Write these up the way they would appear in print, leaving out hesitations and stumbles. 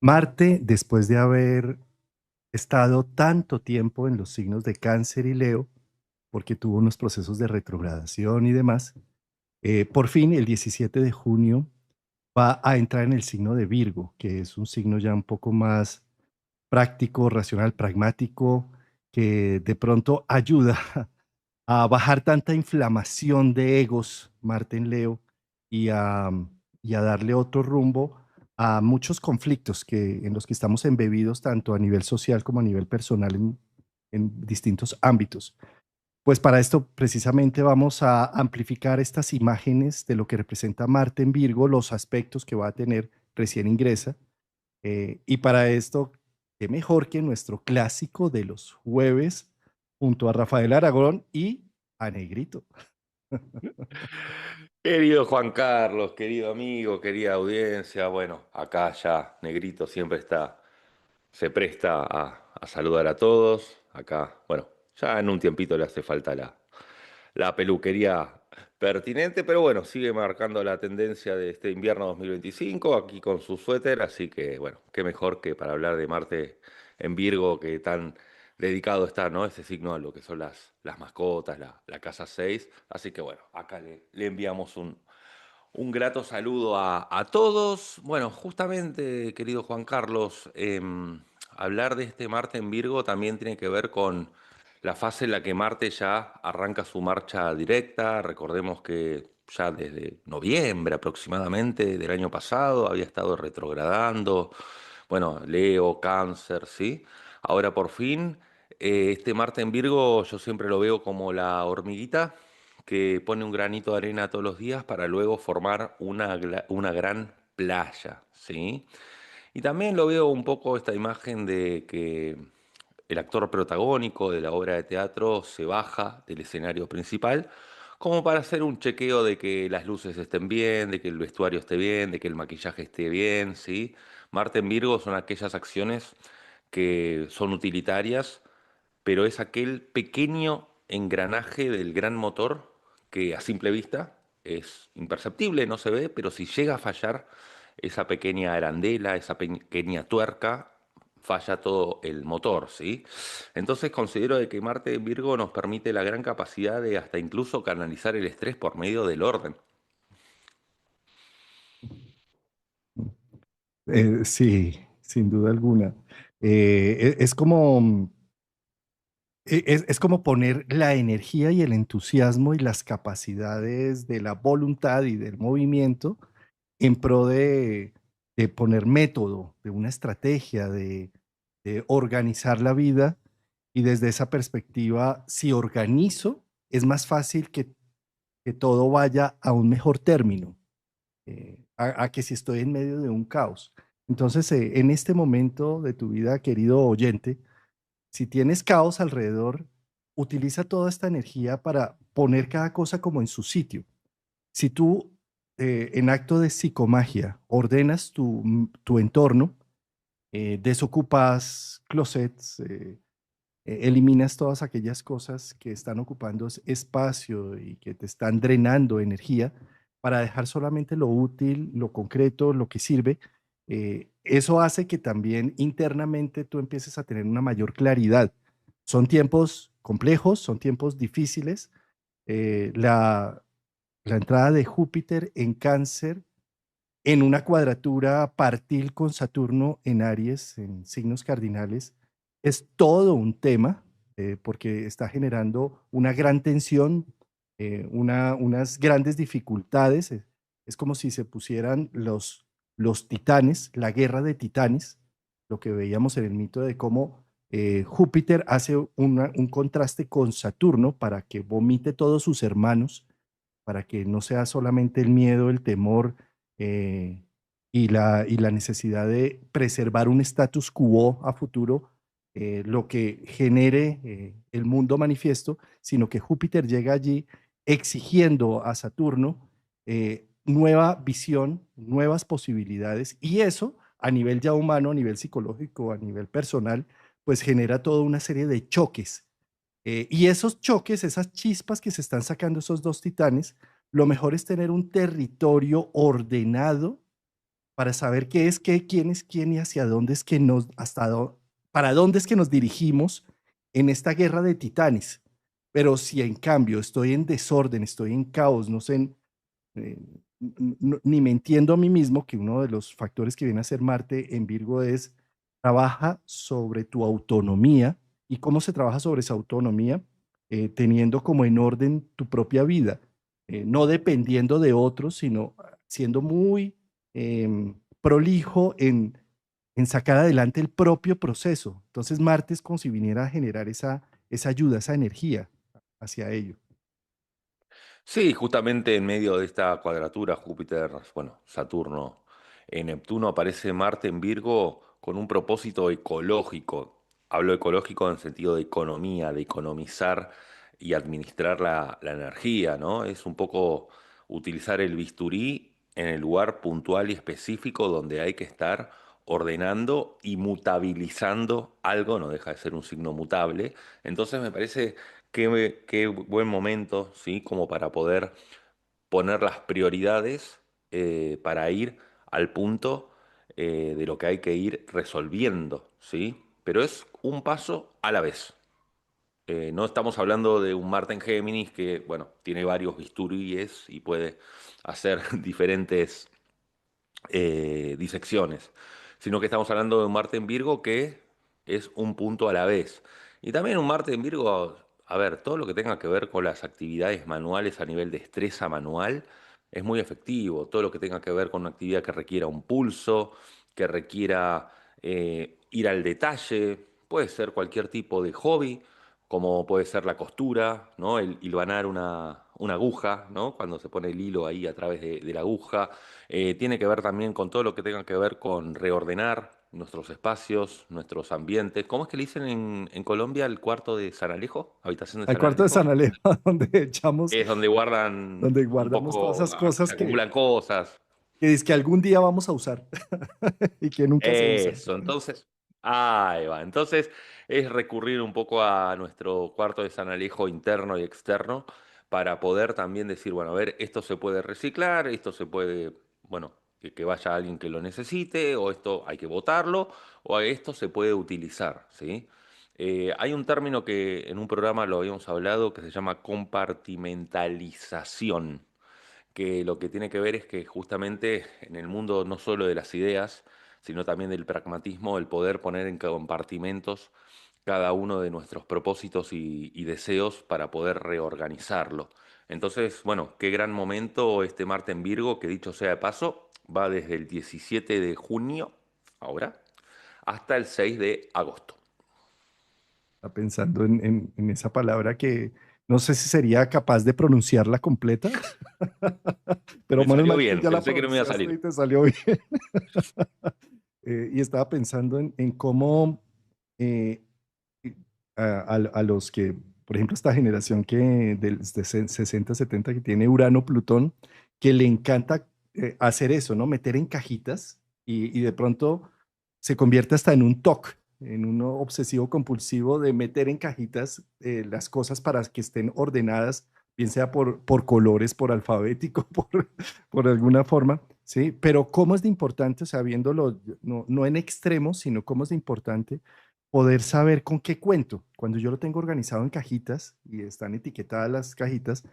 Marte, después de haber estado tanto tiempo en los signos de Cáncer y Leo, porque tuvo unos procesos de retrogradación y demás, por fin el 17 de junio va a entrar en el signo de Virgo, que es un signo ya un poco más práctico, racional, pragmático, que de pronto ayuda a bajar tanta inflamación de egos, Marte en Leo, y a darle otro rumbo a muchos conflictos en los que estamos embebidos tanto a nivel social como a nivel personal en distintos ámbitos. Pues para esto precisamente vamos a amplificar estas imágenes de lo que representa Marte en Virgo, los aspectos que va a tener recién ingresa. Y para esto, qué mejor que nuestro clásico de los jueves junto a Rafael Aragón y a Negrito. Querido Juan Carlos, querido amigo, querida audiencia, bueno, acá ya Negrito siempre se presta a saludar a todos. Acá, bueno, ya en un tiempito le hace falta la peluquería pertinente, pero bueno, sigue marcando la tendencia de este invierno 2025, aquí con su suéter, así que bueno, qué mejor que para hablar de Marte en Virgo, que tan dedicado está, ¿no? Ese signo a lo que son las mascotas, la casa 6. Así que bueno, acá le enviamos un grato saludo a todos. Bueno, justamente, querido Juan Carlos, hablar de este Marte en Virgo también tiene que ver con la fase en la que Marte ya arranca su marcha directa. Recordemos que ya desde noviembre aproximadamente del año pasado había estado retrogradando. Bueno, Leo, Cáncer, ¿sí? Ahora por fin, este Marte en Virgo yo siempre lo veo como la hormiguita que pone un granito de arena todos los días para luego formar una gran playa, ¿sí? Y también lo veo un poco esta imagen de que el actor protagónico de la obra de teatro se baja del escenario principal como para hacer un chequeo de que las luces estén bien, de que el vestuario esté bien, de que el maquillaje esté bien, ¿sí? Marte en Virgo son aquellas acciones que son utilitarias, pero es aquel pequeño engranaje del gran motor que a simple vista es imperceptible, no se ve, pero si llega a fallar esa pequeña arandela, esa pequeña tuerca, falla todo el motor, ¿sí? Entonces considero de que Marte en Virgo nos permite la gran capacidad de hasta incluso canalizar el estrés por medio del orden. Sí, sin duda alguna. Es como, es como poner la energía y el entusiasmo y las capacidades de la voluntad y del movimiento en pro de poner método, de una estrategia, de organizar la vida. Y desde esa perspectiva, si organizo, es más fácil que todo vaya a un mejor término, a que si estoy en medio de un caos. Entonces, en este momento de tu vida, querido oyente, si tienes caos alrededor, utiliza toda esta energía para poner cada cosa como en su sitio. Si tú, en acto de psicomagia, ordenas tu entorno, desocupas closets, eliminas todas aquellas cosas que están ocupando espacio y que te están drenando energía para dejar solamente lo útil, lo concreto, lo que sirve, eso hace que también internamente tú empieces a tener una mayor claridad. Son tiempos complejos, son tiempos difíciles. La entrada de Júpiter en Cáncer en una cuadratura partil con Saturno en Aries, en signos cardinales, es todo un tema, porque está generando una gran tensión, unas grandes dificultades. Es como si se pusieran los titanes, la guerra de titanes, lo que veíamos en el mito de cómo Júpiter hace un contraste con Saturno para que vomite todos sus hermanos, para que no sea solamente el miedo, el temor, eh, y la necesidad de preservar un status quo a futuro, lo que genere el mundo manifiesto, sino que Júpiter llega allí exigiendo a Saturno nueva visión, nuevas posibilidades, y eso a nivel ya humano, a nivel psicológico, a nivel personal, pues genera toda una serie de choques, y esos choques, esas chispas que se están sacando esos dos titanes, lo mejor es tener un territorio ordenado para saber qué es qué, quién es quién y hacia dónde es que nos, para dónde es que nos dirigimos en esta guerra de titanes. Pero si en cambio estoy en desorden, estoy en caos, no sé, eh, ni me entiendo a mí mismo, que uno de los factores que viene a ser Marte en Virgo es, trabaja sobre tu autonomía. ¿Y cómo se trabaja sobre esa autonomía? Teniendo como en orden tu propia vida, no dependiendo de otros, sino siendo muy prolijo en sacar adelante el propio proceso. Entonces Marte es como si viniera a generar esa ayuda, esa energía hacia ello. Sí, justamente en medio de esta cuadratura Júpiter, bueno, Saturno en Neptuno aparece Marte en Virgo con un propósito ecológico. Hablo ecológico en sentido de economía, de economizar y administrar la energía, ¿no? Es un poco utilizar el bisturí en el lugar puntual y específico donde hay que estar ordenando y mutabilizando algo, no deja de ser un signo mutable. Entonces me parece qué buen momento, ¿sí? Como para poder poner las prioridades para ir al punto de lo que hay que ir resolviendo, ¿sí? Pero es un paso a la vez. No estamos hablando de un Marte en Géminis que, bueno, tiene varios bisturíes y puede hacer diferentes disecciones, sino que estamos hablando de un Marte en Virgo que es un punto a la vez. Y también un Marte en Virgo, a ver, todo lo que tenga que ver con las actividades manuales a nivel de destreza manual es muy efectivo. Todo lo que tenga que ver con una actividad que requiera un pulso, que requiera ir al detalle, puede ser cualquier tipo de hobby, como puede ser la costura, ¿no? El hilvanar una aguja, ¿no? Cuando se pone el hilo ahí a través de la aguja. Tiene que ver también con todo lo que tenga que ver con reordenar nuestros espacios, nuestros ambientes. ¿Cómo es que le dicen en Colombia el cuarto de San Alejo? ¿Habitación de Al San cuarto de Alejo? San Alejo, Es donde un guardamos todas poco, esas cosas se acumulan cosas. que dice que algún día vamos a usar y que nunca se usan. Eso, entonces, ahí va. Entonces es recurrir un poco a nuestro cuarto de San Alejo interno y externo para poder también decir, bueno, a ver, esto se puede reciclar, esto se puede, bueno, que vaya alguien que lo necesite, o esto hay que botarlo, o esto se puede utilizar, ¿sí? Hay un término que en un programa lo habíamos hablado que se llama compartimentalización, que lo que tiene que ver es que justamente en el mundo no solo de las ideas, sino también del pragmatismo, el poder poner en compartimentos cada uno de nuestros propósitos y deseos para poder reorganizarlo. Entonces, bueno, qué gran momento este Marte en Virgo, que dicho sea de paso, va desde el 17 de junio, ahora, hasta el 6 de agosto. Está pensando en esa palabra que no sé si sería capaz de pronunciarla completa, pero Me menos salió mal que bien, ya la pensé que no me iba a pronunciaste salir. y te salió bien. Y estaba pensando en cómo eh, a los que, por ejemplo, esta generación que del de 60, 70 que tiene Urano, Plutón, que le encanta hacer eso, ¿no? Meter en cajitas y de pronto se convierte hasta en un TOC, en un obsesivo compulsivo de meter en cajitas las cosas para que estén ordenadas, bien sea por colores, por alfabético, por alguna forma, ¿sí? Pero cómo es de importante, o sea, viéndolo no en extremos, sino cómo es de importante poder saber con qué cuento. Cuando yo lo tengo organizado en cajitas y están etiquetadas las cajitas,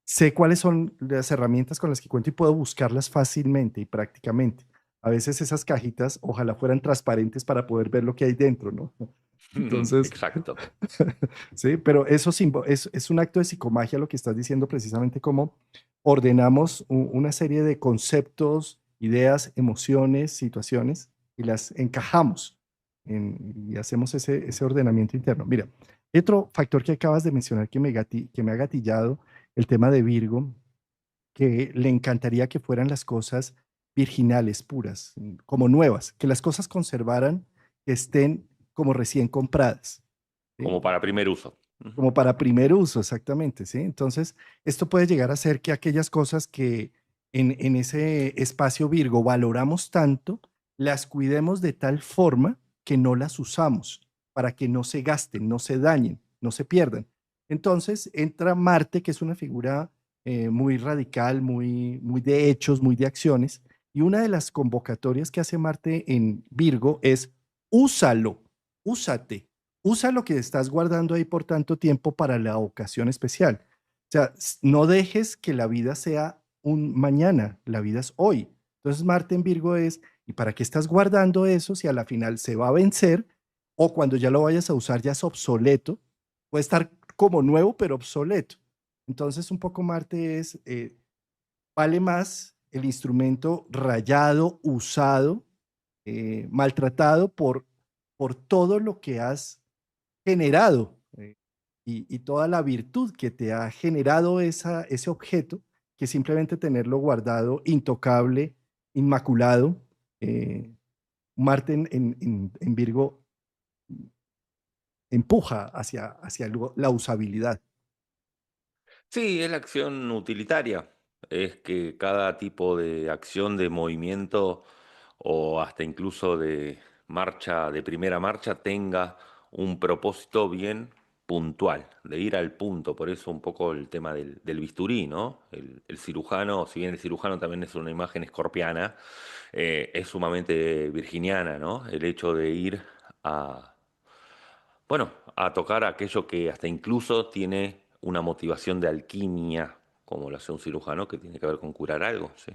sé cuáles son las herramientas con las que cuento y puedo buscarlas fácilmente y prácticamente. A veces esas cajitas ojalá fueran transparentes para poder ver lo que hay dentro, ¿no? Entonces, Exacto. sí, pero eso es un acto de psicomagia lo que estás diciendo precisamente como ordenamos una serie de conceptos, ideas, emociones, situaciones y las encajamos y hacemos ese ordenamiento interno. Mira, otro factor que acabas de mencionar que me ha gatillado, el tema de Virgo, que le encantaría que fueran las cosas virginales, puras, como nuevas, que las cosas conservaran, que estén como recién compradas. ¿Sí? Como para primer uso. Como para primer uso, exactamente, ¿sí? Entonces, esto puede llegar a ser que aquellas cosas que en ese espacio Virgo valoramos tanto, las cuidemos de tal forma que no las usamos, para que no se gasten, no se dañen, no se pierdan. Entonces, entra Marte, que es una figura muy radical, muy de hechos, muy de acciones, Y una de las convocatorias que hace Marte en Virgo es úsalo, úsate, usa lo que estás guardando ahí por tanto tiempo para la ocasión especial. O sea, no dejes que la vida sea un mañana, la vida es hoy. Entonces Marte en Virgo es, ¿y para qué estás guardando eso si a la final se va a vencer o cuando ya lo vayas a usar ya es obsoleto? Puede estar como nuevo pero obsoleto. Entonces un poco Marte es, vale más el instrumento rayado, usado, maltratado por todo lo que has generado y toda la virtud que te ha generado ese objeto, que simplemente tenerlo guardado, intocable, inmaculado. eh, Marte en Virgo empuja hacia la usabilidad. Sí, es la acción utilitaria. Es que cada tipo de acción, de movimiento o hasta incluso de marcha, de primera marcha, tenga un propósito bien puntual, de ir al punto. Por eso un poco el tema del bisturí, ¿no? El cirujano, si bien el cirujano también es una imagen escorpiana, es sumamente virginiana, ¿no? El hecho de ir a, bueno, a tocar aquello que hasta incluso tiene una motivación de alquimia, como lo hace un cirujano, que tiene que ver con curar algo, ¿sí?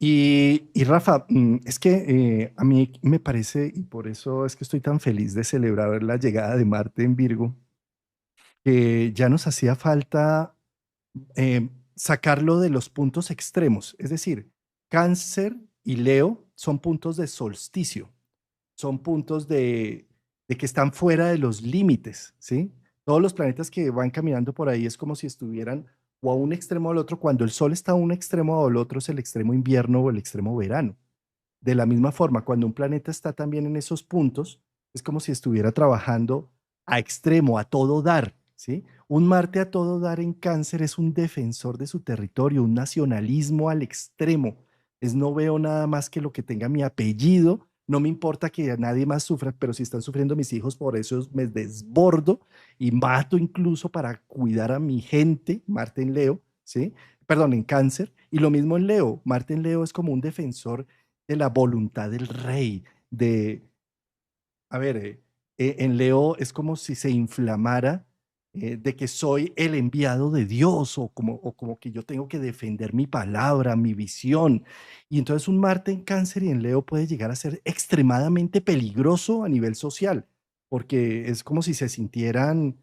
Y Rafa, es que a mí me parece, y por eso es que estoy tan feliz de celebrar la llegada de Marte en Virgo, que ya nos hacía falta sacarlo de los puntos extremos. Es decir, Cáncer y Leo son puntos de solsticio, son puntos de que están fuera de los límites, ¿sí? Todos los planetas que van caminando por ahí es como si estuvieran o a un extremo o al otro. Cuando el Sol está a un extremo o al otro es el extremo invierno o el extremo verano. De la misma forma, cuando un planeta está también en esos puntos, es como si estuviera trabajando a extremo, a todo dar, ¿sí? Un Marte a todo dar en Cáncer es un defensor de su territorio, un nacionalismo al extremo. Es no veo nada más que lo que tenga mi apellido, no me importa que a nadie más sufra, pero si están sufriendo mis hijos, por eso me desbordo y mato incluso para cuidar a mi gente, Marte en Leo, ¿sí? Perdón, en Cáncer. Y lo mismo en Leo. Marte en Leo es como un defensor de la voluntad del rey, a ver, en Leo es como si se inflamara de que soy el enviado de Dios o como que yo tengo que defender mi palabra, mi visión. Y entonces un Marte en Cáncer y en Leo puede llegar a ser extremadamente peligroso a nivel social, porque es como si se sintieran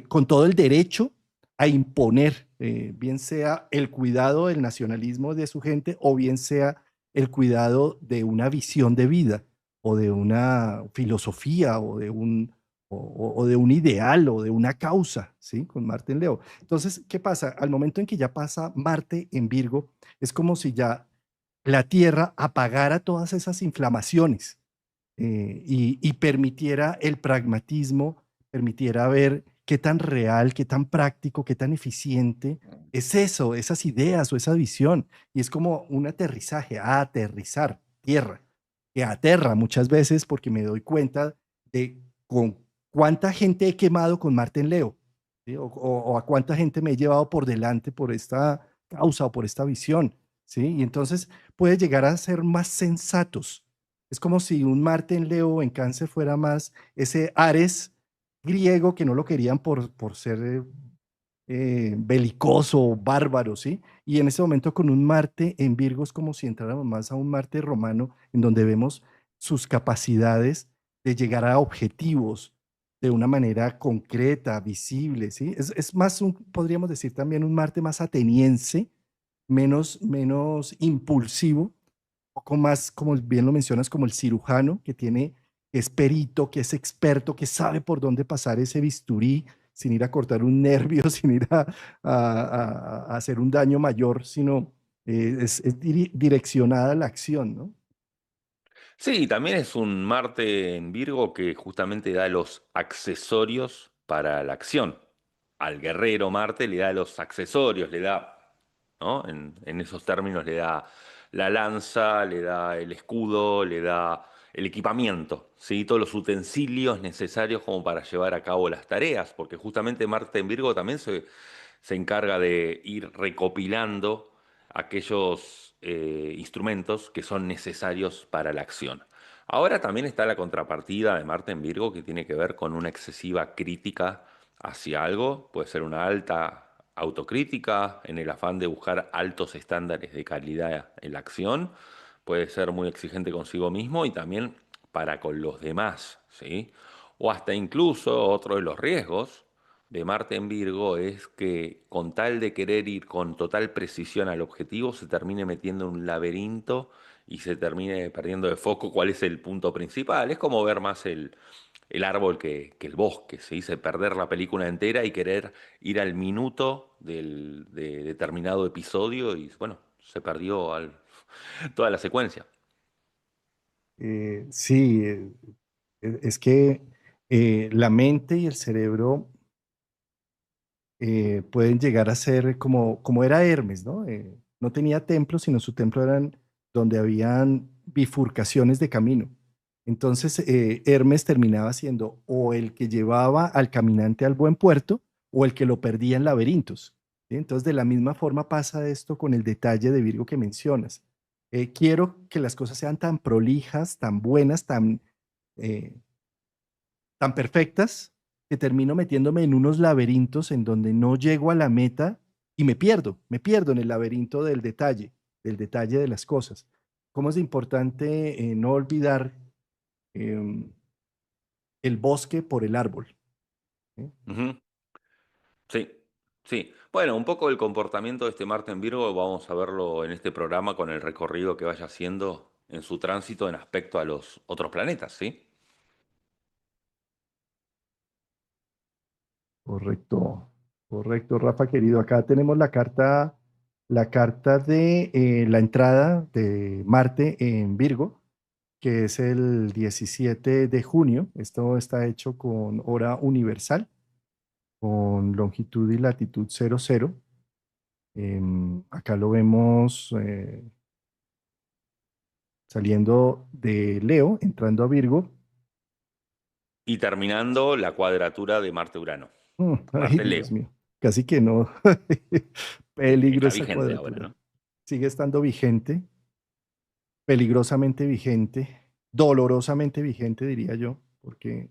con todo el derecho a imponer, bien sea el cuidado del nacionalismo de su gente o bien sea el cuidado de una visión de vida o de una filosofía o de un ideal o de una causa, ¿sí? Con Marte en Leo. Entonces, ¿qué pasa? Al momento en que ya pasa Marte en Virgo, es como si ya la Tierra apagara todas esas inflamaciones y permitiera el pragmatismo, permitiera ver qué tan real, qué tan práctico, qué tan eficiente es eso, esas ideas o esa visión. Y es como un aterrizaje, a aterrizar tierra, que aterra muchas veces porque me doy cuenta de con cuánta gente he quemado con Marte en Leo, ¿sí? O a cuánta gente me he llevado por delante por esta causa o por esta visión, ¿sí? Y entonces puede llegar a ser más sensatos. Es como si un Marte en Leo o en Cáncer fuera más ese Ares griego que no lo querían por ser belicoso, bárbaro, ¿sí? Y en ese momento con un Marte en Virgo es como si entráramos más a un Marte romano en donde vemos sus capacidades de llegar a objetivos de una manera concreta, visible, ¿sí? Es más, podríamos decir también un Marte más ateniense, menos impulsivo, poco más, como bien lo mencionas, como el cirujano que es perito, que es experto, que sabe por dónde pasar ese bisturí sin ir a cortar un nervio, sin ir a hacer un daño mayor, sino es direccionada la acción, ¿no? Sí, también es un Marte en Virgo que justamente da los accesorios para la acción. Al guerrero Marte le da los accesorios, le da, ¿no? En esos términos le da la lanza, le da el escudo, le da el equipamiento, ¿sí? Todos los utensilios necesarios como para llevar a cabo las tareas, porque justamente Marte en Virgo también se encarga de ir recopilando aquellos instrumentos que son necesarios para la acción. Ahora también está la contrapartida de Marte en Virgo que tiene que ver con una excesiva crítica hacia algo, puede ser una alta autocrítica en el afán de buscar altos estándares de calidad en la acción, puede ser muy exigente consigo mismo y también para con los demás, ¿sí? O hasta incluso otro de los riesgos de Marte en Virgo es que con tal de querer ir con total precisión al objetivo, se termine metiendo en un laberinto y se termine perdiendo de foco cuál es el punto principal. Es como ver más el árbol que el bosque, se dice perder la película entera y querer ir al minuto de determinado episodio y bueno, se perdió toda la secuencia. Sí, es que la mente y el cerebro pueden llegar a ser como era Hermes, ¿no? No tenía templo, sino su templo eran donde habían bifurcaciones de camino. Entonces, Hermes terminaba siendo o el que llevaba al caminante al buen puerto o el que lo perdía en laberintos. ¿Sí? Entonces, de la misma forma pasa esto con el detalle de Virgo que mencionas. Quiero que las cosas sean tan prolijas, tan buenas, eh, tan perfectas que termino metiéndome en unos laberintos en donde no llego a la meta y me pierdo en el laberinto del detalle de las cosas. ¿Cómo es importante no olvidar eh, el bosque por el árbol? ¿Sí? Ujú. Sí, sí. Bueno, un poco el comportamiento de este Marte en Virgo vamos a verlo en este programa con el recorrido que vaya haciendo en su tránsito en aspecto a los otros planetas, ¿sí? Correcto, correcto, Rafa querido. Acá tenemos la carta de la entrada de Marte en Virgo, que es el 17 de junio. Esto está hecho con hora universal, con longitud y latitud 00. Acá lo vemos saliendo de Leo, entrando a Virgo. Y terminando la cuadratura de Marte-Urano. Ay, Marte-Leo. Dios mío, casi que no. Sí, Peligro está esa vigente ahora, cuadratura. ¿no? Sigue estando vigente, peligrosamente vigente, dolorosamente vigente, diría yo, porque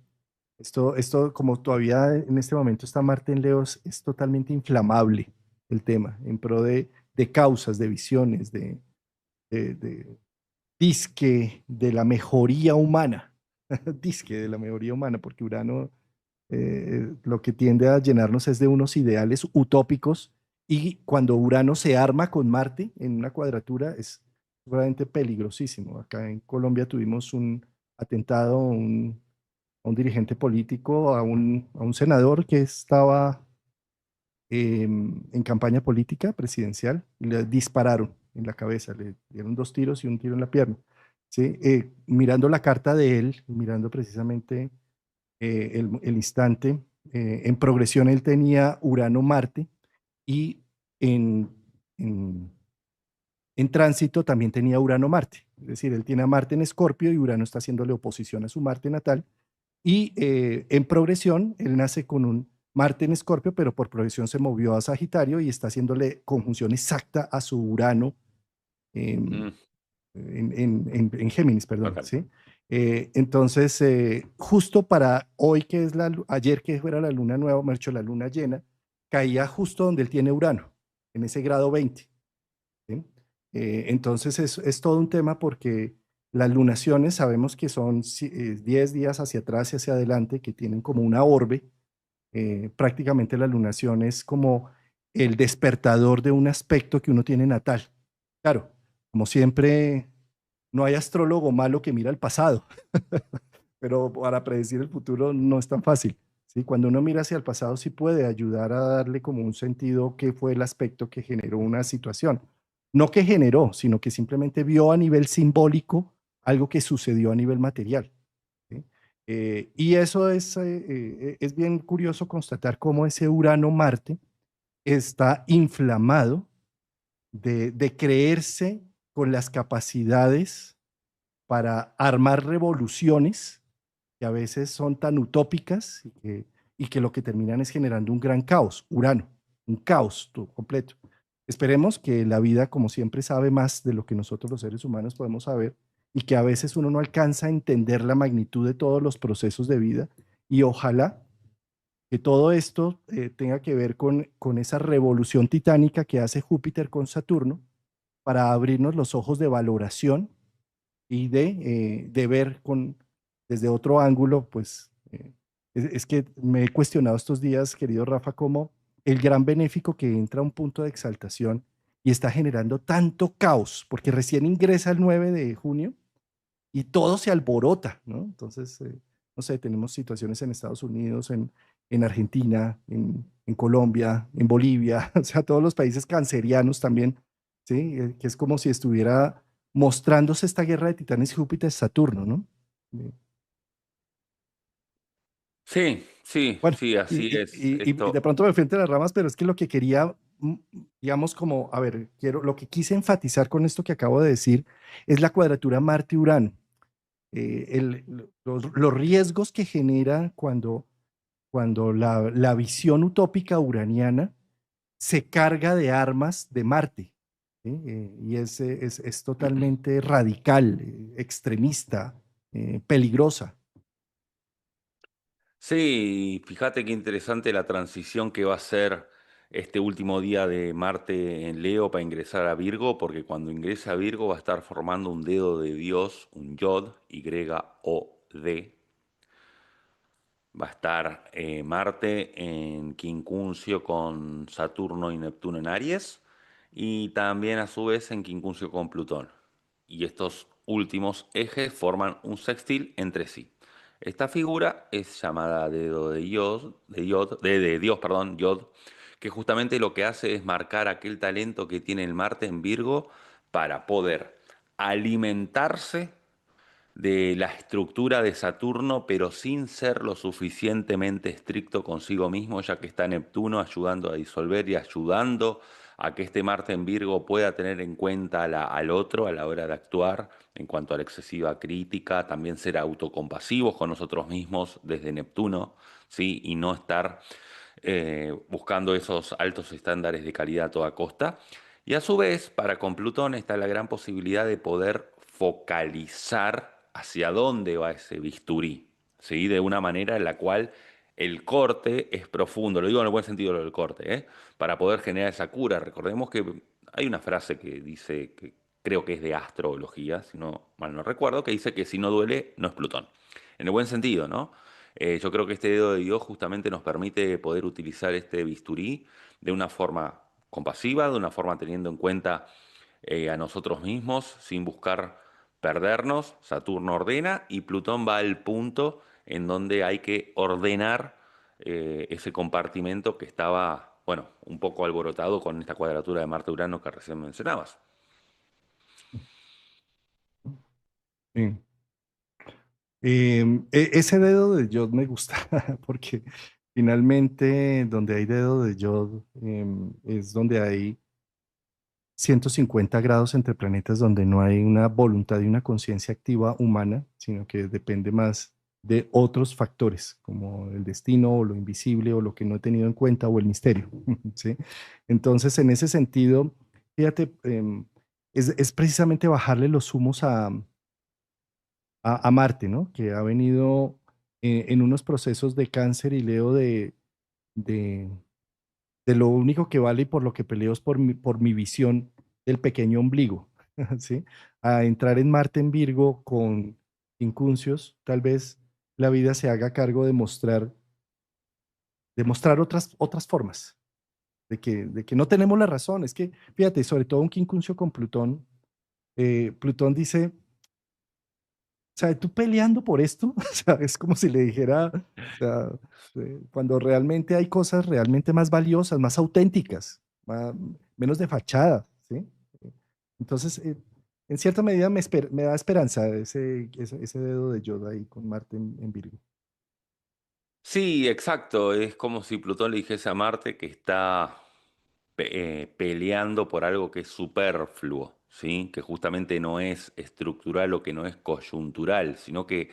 esto como todavía en este momento está Marte en Leo, es totalmente inflamable el tema, en pro de causas, de visiones, de disque de la mejoría humana, disque de la mejoría humana, porque Urano lo que tiende a llenarnos es de unos ideales utópicos y cuando Urano se arma con Marte en una cuadratura es realmente peligrosísimo. Acá en Colombia tuvimos un atentado a un dirigente político, a un senador que estaba en campaña política presidencial y le dispararon en la cabeza, le dieron dos tiros y un tiro en la pierna. ¿Sí? Mirando la carta de él, mirando precisamente el instante, en progresión él tenía Urano-Marte y en, en, en tránsito también tenía Urano-Marte. Es decir, él tiene a Marte en Escorpio y Urano está haciéndole oposición a su Marte natal. Y en progresión, él nace con un Marte en Escorpio, pero por progresión se movió a Sagitario y está haciéndole conjunción exacta a su Urano Mm, en Géminis, perdón, ok. ¿sí? Entonces, justo para hoy, que es ayer que fuera la luna nueva, Mercho, la luna llena, caía justo donde él tiene Urano, en ese grado 20. ¿Sí? Entonces, es todo un tema porque las lunaciones sabemos que son 10 días hacia atrás y hacia adelante, que tienen como una orbe. Prácticamente la lunación es como el despertador de un aspecto que uno tiene natal. Claro, como siempre, no hay astrólogo malo que mira el pasado, pero para predecir el futuro no es tan fácil. ¿Sí? Cuando uno mira hacia el pasado sí puede ayudar a darle como un sentido qué fue el aspecto que generó una situación. No que generó, sino que simplemente vio a nivel simbólico algo que sucedió a nivel material. ¿Sí? Y eso es bien curioso constatar cómo ese Urano-Marte está inflamado de creerse con las capacidades para armar revoluciones que a veces son tan utópicas y que lo que terminan es generando un gran caos, Urano, un caos completo. Esperemos que la vida, como siempre, sabe más de lo que nosotros los seres humanos podemos saber y que a veces uno no alcanza a entender la magnitud de todos los procesos de vida y ojalá que todo esto tenga que ver con esa revolución titánica que hace Júpiter con Saturno para abrirnos los ojos de valoración y de ver desde otro ángulo, pues es que me he cuestionado estos días, querido Rafa, como el gran benéfico que entra a un punto de exaltación y está generando tanto caos, porque recién ingresa el 9 de junio y todo se alborota, ¿no? Entonces, no sé, tenemos situaciones en Estados Unidos, en Argentina, en Colombia, en Bolivia, o sea, todos los países cancerianos también, ¿sí? Que es como si estuviera mostrándose esta guerra de Titanes y Júpiter-Saturno, ¿no? Eh, Sí, sí, Bueno, sí, así es. y de Esto, pronto me fui entre las ramas, pero es que lo que quería, digamos, como, a ver, lo que quise enfatizar con esto que acabo de decir es la cuadratura Marte-Urano. Los riesgos que genera cuando la visión utópica uraniana se carga de armas de Marte, ¿sí? Y es totalmente radical, extremista, peligrosa. sí, fíjate qué interesante la transición que va a ser este último día de Marte en Leo para ingresar a Virgo, porque cuando ingrese a Virgo va a estar formando un dedo de Dios, un Yod, Y-O-D. Va a estar Marte en quincuncio con Saturno y Neptuno en Aries y también a su vez en quincuncio con Plutón. Y estos últimos ejes forman un sextil entre sí. Esta figura es llamada dedo de Dios, perdón, Yod, que justamente lo que hace es marcar aquel talento que tiene el Marte en Virgo para poder alimentarse de la estructura de Saturno, pero sin ser lo suficientemente estricto consigo mismo, ya que está Neptuno ayudando a disolver y ayudando a que este Marte en Virgo pueda tener en cuenta al otro a la hora de actuar en cuanto a la excesiva crítica, también ser autocompasivos con nosotros mismos desde Neptuno, ¿sí? Y no estar buscando esos altos estándares de calidad a toda costa. Y a su vez, para con Plutón está la gran posibilidad de poder focalizar hacia dónde va ese bisturí, ¿sí? De una manera en la cual el corte es profundo, lo digo en el buen sentido lo del corte, ¿eh? Para poder generar esa cura. Recordemos que hay una frase que dice, que creo que es de astrología, si no mal no recuerdo, que dice que si no duele, no es Plutón. En el buen sentido, ¿no? Yo creo que este dedo de Dios justamente nos permite poder utilizar este bisturí de una forma compasiva, de una forma teniendo en cuenta a nosotros mismos, sin buscar perdernos. Saturno ordena y Plutón va al punto en donde hay que ordenar ese compartimento que estaba, bueno, un poco alborotado con esta cuadratura de Marte-Urano que recién mencionabas. Sí. Ese dedo de Yod me gusta porque finalmente donde hay dedo de Yod es donde hay 150 grados entre planetas donde no hay una voluntad y una conciencia activa humana, sino que depende más de otros factores, como el destino o lo invisible o lo que no he tenido en cuenta o el misterio, ¿sí? Entonces, en ese sentido, fíjate, es precisamente bajarle los humos a Marte, ¿no? Que ha venido en unos procesos de cáncer y Leo de, de lo único que vale y por lo que peleo es por mi visión del pequeño ombligo, ¿sí? A entrar en Marte en Virgo con incuncios, tal vez la vida se haga cargo de mostrar otras formas, de que no tenemos la razón. Es que, fíjate, sobre todo un quincuncio con Plutón, Plutón dice, o sea, tú peleando por esto, o sea, es como si le dijera, o sea, cuando realmente hay cosas realmente más valiosas, más auténticas, menos de fachada, ¿sí? Entonces, en cierta medida me da esperanza ese dedo de Yoda ahí con Marte en Virgo. Sí, exacto. Es como si Plutón le dijese a Marte que está peleando por algo que es superfluo, ¿sí? Que justamente no es estructural o que no es coyuntural, sino que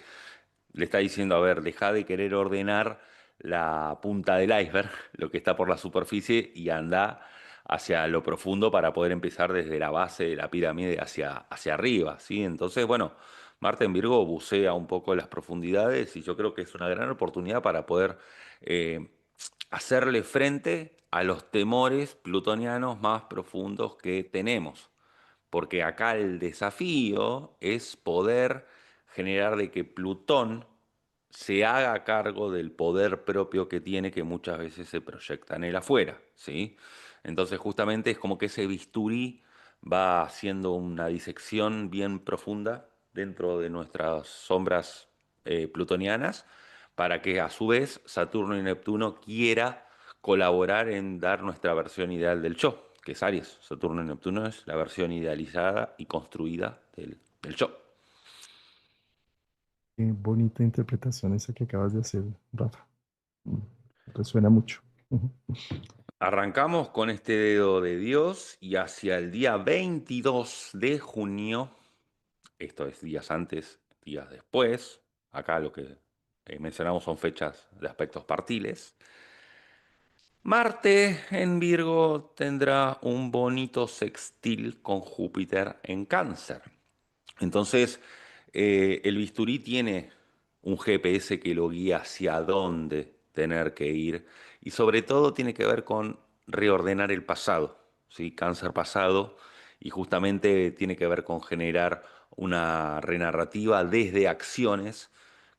le está diciendo, a ver, deja de querer ordenar la punta del iceberg, lo que está por la superficie, y anda hacia lo profundo para poder empezar desde la base de la pirámide hacia arriba, ¿sí? Entonces, bueno, Marte en Virgo bucea un poco las profundidades y yo creo que es una gran oportunidad para poder eh, hacerle frente a los temores plutonianos más profundos que tenemos. Porque acá el desafío es poder generar de que Plutón se haga cargo del poder propio que tiene, que muchas veces se proyecta en el afuera, ¿sí? Entonces justamente es como que ese bisturí va haciendo una disección bien profunda dentro de nuestras sombras plutonianas, para que a su vez Saturno y Neptuno quiera colaborar en dar nuestra versión ideal del yo, que es Aries. Saturno y Neptuno es la versión idealizada y construida del yo. Qué bonita interpretación esa que acabas de hacer, Rafa. Mm, Resuena mucho. Ujú. Arrancamos con este dedo de Dios y hacia el día 22 de junio, esto es días antes, días después, acá lo que mencionamos son fechas de aspectos partiles. Marte en Virgo tendrá un bonito sextil con Júpiter en Cáncer. Entonces, el bisturí tiene un GPS que lo guía hacia dónde tener que ir y sobre todo tiene que ver con reordenar el pasado, ¿sí? Cáncer pasado, y justamente tiene que ver con generar una renarrativa desde acciones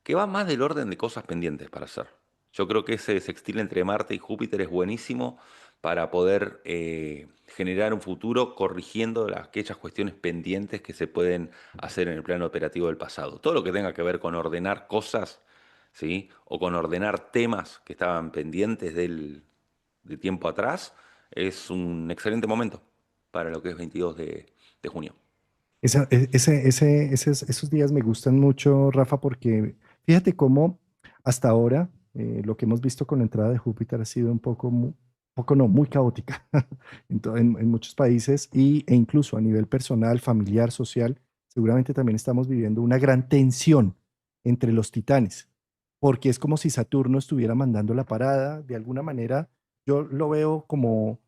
que va más del orden de cosas pendientes para hacer. Yo creo que ese sextil entre Marte y Júpiter es buenísimo para poder generar un futuro corrigiendo aquellas cuestiones pendientes que se pueden hacer en el plano operativo del pasado. Todo lo que tenga que ver con ordenar cosas, ¿sí? O con ordenar temas que estaban pendientes de tiempo atrás, es un excelente momento para lo que es 22 de junio. Esos días me gustan mucho, Rafa, porque fíjate cómo hasta ahora lo que hemos visto con la entrada de Júpiter ha sido un poco, poco no, muy caótica en muchos países e incluso a nivel personal, familiar, social. Seguramente también estamos viviendo una gran tensión entre los titanes, porque es como si Saturno estuviera mandando la parada. De alguna manera, yo lo veo como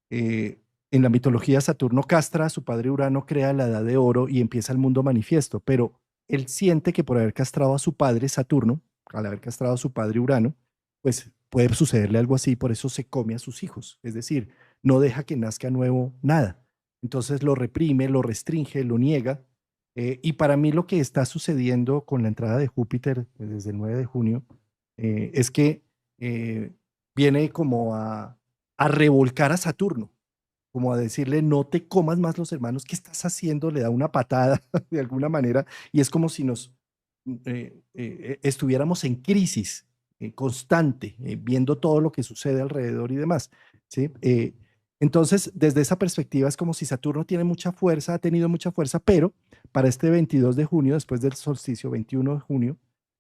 en la mitología Saturno castra a su padre Urano, crea la edad de oro y empieza el mundo manifiesto, pero él siente que por haber castrado a su padre Saturno, al haber castrado a su padre Urano, pues puede sucederle algo así, por eso se come a sus hijos, es decir, no deja que nazca nuevo nada. Entonces lo reprime, lo restringe, lo niega. Y para mí lo que está sucediendo con la entrada de Júpiter desde el 9 de junio es que eh, viene como a revolcar a Saturno, como a decirle, no te comas más los hermanos, ¿qué estás haciendo? Le da una patada de alguna manera y es como si nos estuviéramos en crisis constante, viendo todo lo que sucede alrededor y demás, ¿sí? Entonces, desde esa perspectiva es como si Saturno tiene mucha fuerza, ha tenido mucha fuerza, pero para este 22 de junio, después del solsticio, 21 de junio,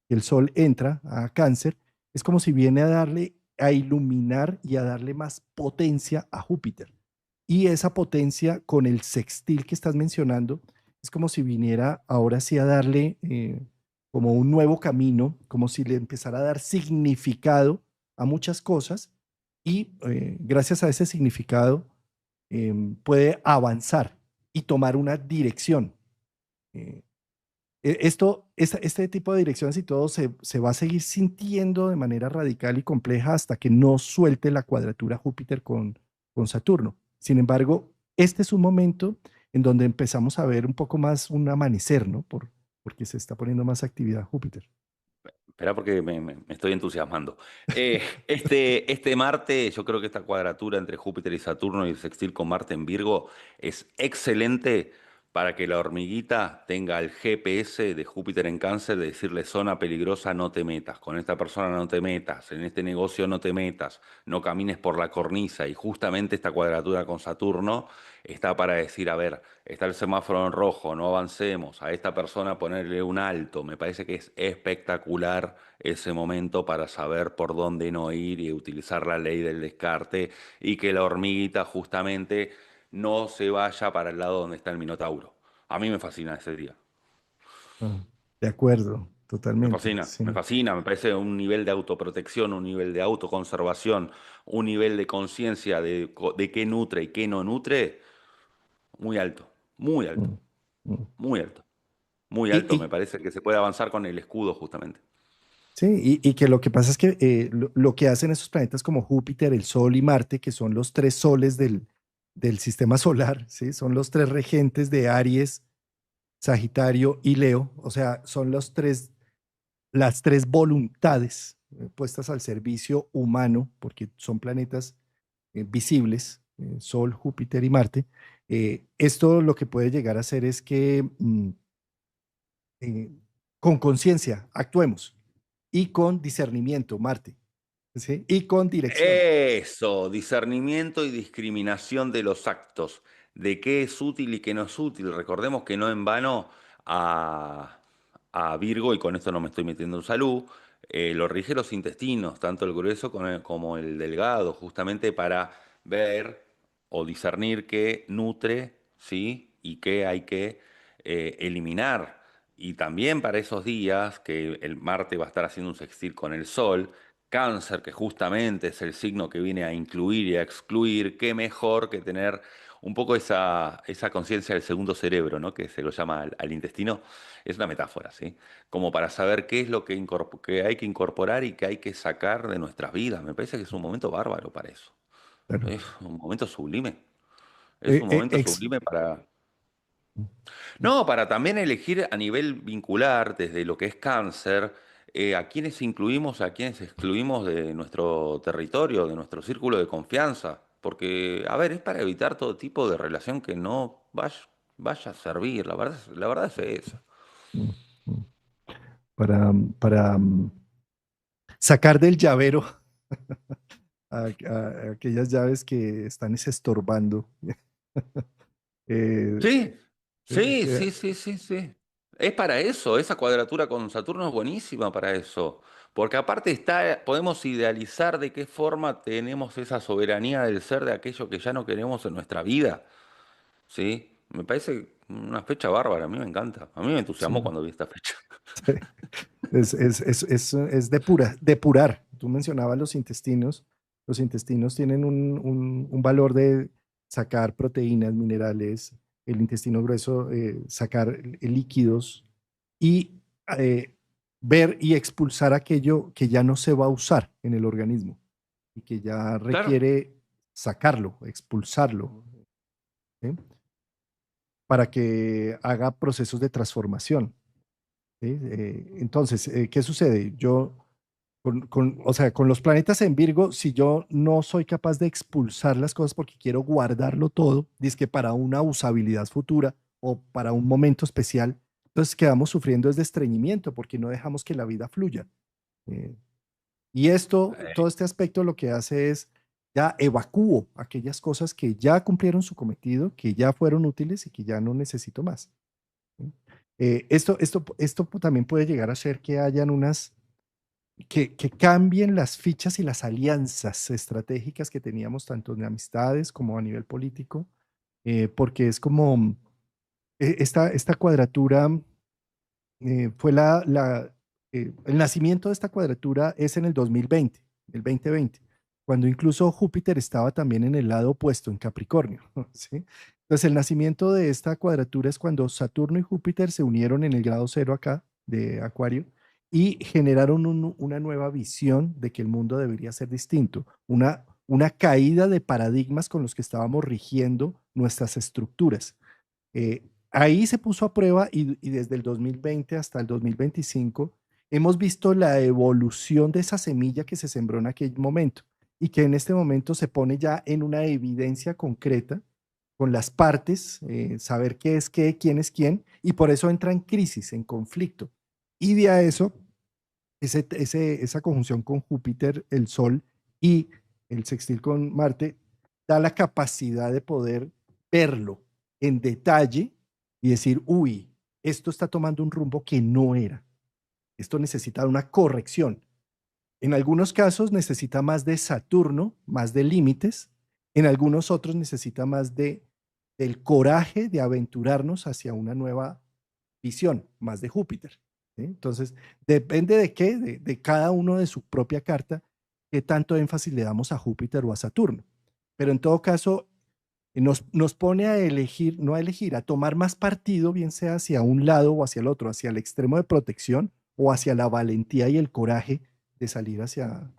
el Sol entra a Cáncer, es como si viene a darle, a iluminar y a darle más potencia a Júpiter. Y esa potencia con el sextil que estás mencionando, es como si viniera ahora sí a darle como un nuevo camino, como si le empezara a dar significado a muchas cosas y gracias a ese significado puede avanzar y tomar una dirección. Eh, este tipo de direcciones y todo se va a seguir sintiendo de manera radical y compleja hasta que no suelte la cuadratura Júpiter con Saturno. Sin embargo, este es un momento en donde empezamos a ver un poco más un amanecer, ¿no? Porque se está poniendo más actividad Júpiter. Espera porque me estoy entusiasmando. Este Marte, yo creo que esta cuadratura entre Júpiter y Saturno y el sextil con Marte en Virgo es excelente para que la hormiguita tenga el GPS de Júpiter en Cáncer, de decirle zona peligrosa, no te metas, con esta persona no te metas, en este negocio no te metas, no camines por la cornisa. Y justamente esta cuadratura con Saturno está para decir, a ver, está el semáforo en rojo, no avancemos, a esta persona ponerle un alto. Me parece que es espectacular ese momento para saber por dónde no ir y utilizar la ley del descarte y que la hormiguita justamente no se vaya para el lado donde está el Minotauro. A mí me fascina ese día. Ah, de acuerdo. totalmente, sí. Me fascina, me parece un nivel de autoprotección, un nivel de autoconservación, un nivel de conciencia de qué nutre y qué no nutre, muy alto, muy alto, Mm, mm. muy alto, muy Y, alto. Me y- parece que se puede avanzar con el escudo justamente. sí, y que lo que pasa es que lo que hacen esos planetas como Júpiter, el Sol y Marte, que son los tres soles del sistema solar, ¿sí? Son los tres regentes de Aries, Sagitario y Leo, o sea, son las tres voluntades puestas al servicio humano, porque son planetas visibles, Sol, Júpiter y Marte. Esto lo que puede llegar a hacer es que eh, con conciencia actuemos y con discernimiento, Marte, ¿sí? Y con dirección. Eso, discernimiento y discriminación de los actos, de qué es útil y qué no es útil. Recordemos que no en vano a, a Virgo, y con esto no me estoy metiendo en salud, lo rige los intestinos, tanto el grueso como el delgado, justamente para ver o discernir qué nutre, ¿sí? Y qué hay que eliminar. Y también para esos días que el Marte va a estar haciendo un sextil con el Sol, Cáncer, que justamente es el signo que viene a incluir y a excluir, qué mejor que tener un poco esa conciencia del segundo cerebro, ¿no? Que se lo llama al intestino. Es una metáfora, ¿sí? Como para saber qué es lo que hay que incorporar y qué hay que sacar de nuestras vidas. Me parece que es un momento bárbaro para eso. Claro. Es un momento sublime. Es un momento Ex- sublime para, no, para también elegir a nivel vincular, desde lo que es cáncer, a quienes incluimos, a quienes excluimos de nuestro territorio, de nuestro círculo de confianza. Porque, a ver, es para evitar todo tipo de relación que no vaya a servir. La verdad es esa. mm, mm. Para sacar del llavero a aquellas llaves que están estorbando. Eh, Sí, sí, que- sí, sí, sí, sí. Es para eso, esa cuadratura con Saturno es buenísima para eso. Porque aparte podemos idealizar de qué forma tenemos esa soberanía del ser de aquello que ya no queremos en nuestra vida. ¿Sí? Me parece una fecha bárbara, a mí me encanta. A mí me sí. entusiasmó cuando vi esta fecha. Es depurar. Tú mencionabas los intestinos. Los intestinos tienen un valor de sacar proteínas, minerales, el intestino grueso, sacar líquidos y eh, ver y expulsar aquello que ya no se va a usar en el organismo y que ya Claro, requiere sacarlo, expulsarlo, ¿sí? Para que haga procesos de transformación. ¿Sí? Entonces, ¿qué sucede? O sea, con los planetas en Virgo, si yo no soy capaz de expulsar las cosas porque quiero guardarlo todo, que para una usabilidad futura o para un momento especial, entonces quedamos sufriendo desde estreñimiento porque no dejamos que la vida fluya. Eh, y todo este aspecto lo que hace es ya evacúo aquellas cosas que ya cumplieron su cometido, que ya fueron útiles y que ya no necesito más. ¿Sí? Esto también puede llegar a ser que hayan que cambien las fichas y las alianzas estratégicas que teníamos tanto en amistades como a nivel político, porque es como esta cuadratura fue el nacimiento de esta cuadratura es en el 2020, el 2020, cuando incluso Júpiter estaba también en el lado opuesto, en Capricornio, ¿sí? Entonces, el nacimiento de esta cuadratura es cuando Saturno y Júpiter se unieron en el grado cero acá de Acuario y generaron una nueva visión de que el mundo debería ser distinto, una caída de paradigmas con los que estábamos rigiendo nuestras estructuras. Ahí se puso a prueba y desde el 2020 hasta el 2025 hemos visto la evolución de esa semilla que se sembró en aquel momento y que en este momento se pone ya en una evidencia concreta con las partes, saber qué es qué, quién es quién, y por eso entra en crisis, en conflicto. Y de a eso, esa conjunción con Júpiter, el Sol y el sextil con Marte da la capacidad de poder verlo en detalle y decir, uy, esto está tomando un rumbo que no era. Esto necesita una corrección. En algunos casos necesita más de Saturno, más de límites. En algunos otros necesita más del coraje de aventurarnos hacia una nueva visión, más de Júpiter. ¿sí? Entonces, depende de qué, de cada uno de su propia carta, qué tanto énfasis le damos a Júpiter o a Saturno. Pero en todo caso, nos pone a elegir, no a elegir, a tomar más partido, bien sea hacia un lado o hacia el otro, hacia el extremo de protección o hacia la valentía y el coraje de salir hacia...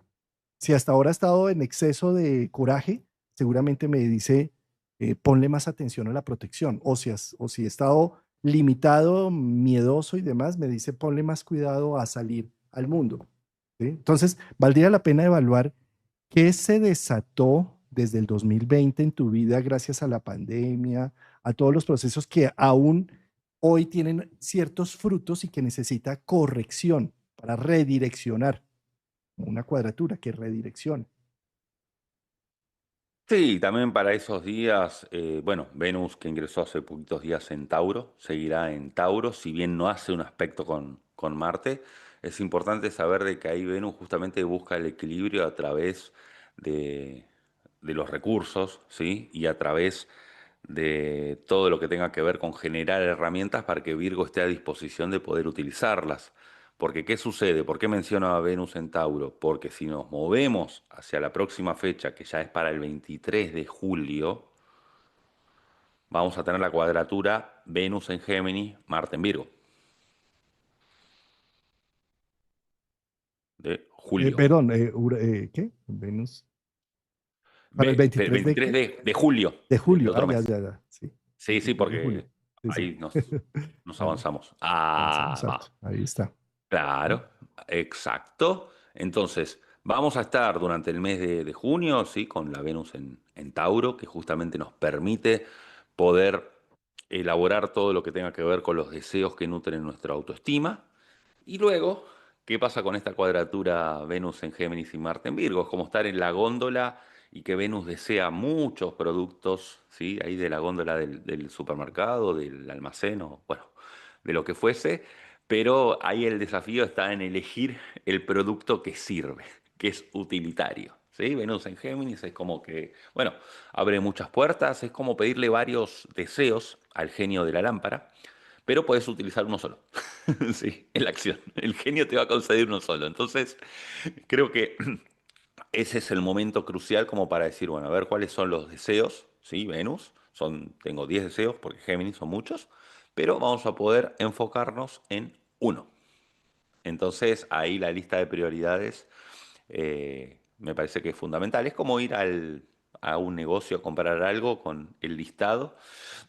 Si hasta ahora ha estado en exceso de coraje, seguramente me dice, ponle más atención a la protección. O si he estado limitado, miedoso y demás, me dice, ponle más cuidado a salir al mundo. ¿Sí? Entonces, valdría la pena evaluar qué se desató desde el 2020 en tu vida gracias a la pandemia, a todos los procesos que aún hoy tienen ciertos frutos y que necesita corrección para redireccionar, una cuadratura que redirecciona. Sí, también para esos días, bueno, Venus que ingresó hace poquitos días en Tauro, seguirá en Tauro, si bien no hace un aspecto con Marte, es importante saber de que ahí Venus justamente busca el equilibrio a través de, de los recursos, ¿sí? Y a través de todo lo que tenga que ver con generar herramientas para que Virgo esté a disposición de poder utilizarlas. Porque, ¿qué sucede? ¿Por qué menciono a Venus en Tauro? Porque si nos movemos hacia la próxima fecha, que ya es para el 23 de julio, vamos a tener la cuadratura Venus en Géminis, Marte en Virgo, de julio. Perdón, ¿qué? Venus. ¿Para el 23 de 23 qué? de julio De del julio. Ah, otro ya, mes. ya, ya. Sí. Sí, sí, 23 de julio. porque Sí, sí. ahí nos Vale, avanzamos. avanzamos Ah, harto. va. Ahí está. Claro, exacto. Entonces, vamos a estar durante el mes de junio, ¿sí? Con la Venus en Tauro, que justamente nos permite poder elaborar todo lo que tenga que ver con los deseos que nutren nuestra autoestima. Y luego, ¿qué pasa con esta cuadratura Venus en Géminis y Marte en Virgo? Es como estar en la góndola y que Venus desea muchos productos, ¿sí? Ahí de la góndola del supermercado, del almacén o, bueno, de lo que fuese, pero ahí el desafío está en elegir el producto que sirve, que es utilitario. ¿Sí? Venus en Géminis es como que, bueno, abre muchas puertas, es como pedirle varios deseos al genio de la lámpara, pero puedes utilizar uno solo. Sí, en la acción. El genio te va a conceder uno solo. Entonces, creo que ese es el momento crucial como para decir, bueno, a ver cuáles son los deseos, ¿sí? Venus, tengo 10 deseos porque Géminis son muchos, pero vamos a poder enfocarnos en uno. Entonces, ahí la lista de prioridades me parece que es fundamental. Es como ir a un negocio a comprar algo con el listado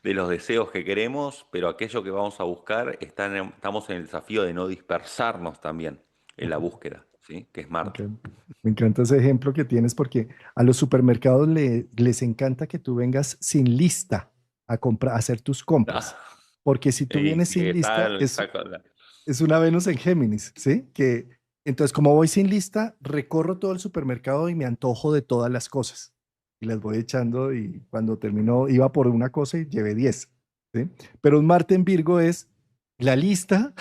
de los deseos que queremos, pero aquello que vamos a buscar, estamos en el desafío de no dispersarnos también en la búsqueda, ¿sí? Que es Me Marte. encanta. Me encanta ese ejemplo que tienes porque a los supermercados les encanta que tú vengas sin lista a comprar, a hacer tus compras. Ah, Porque si tú y vienes que sin lista, está es una Venus en Géminis, ¿sí? Que entonces, como voy sin lista, recorro todo el supermercado y me antojo de todas las cosas. Y las voy echando y cuando terminó, iba por una cosa y llevé 10, ¿sí? Pero un Marte en Virgo es la lista,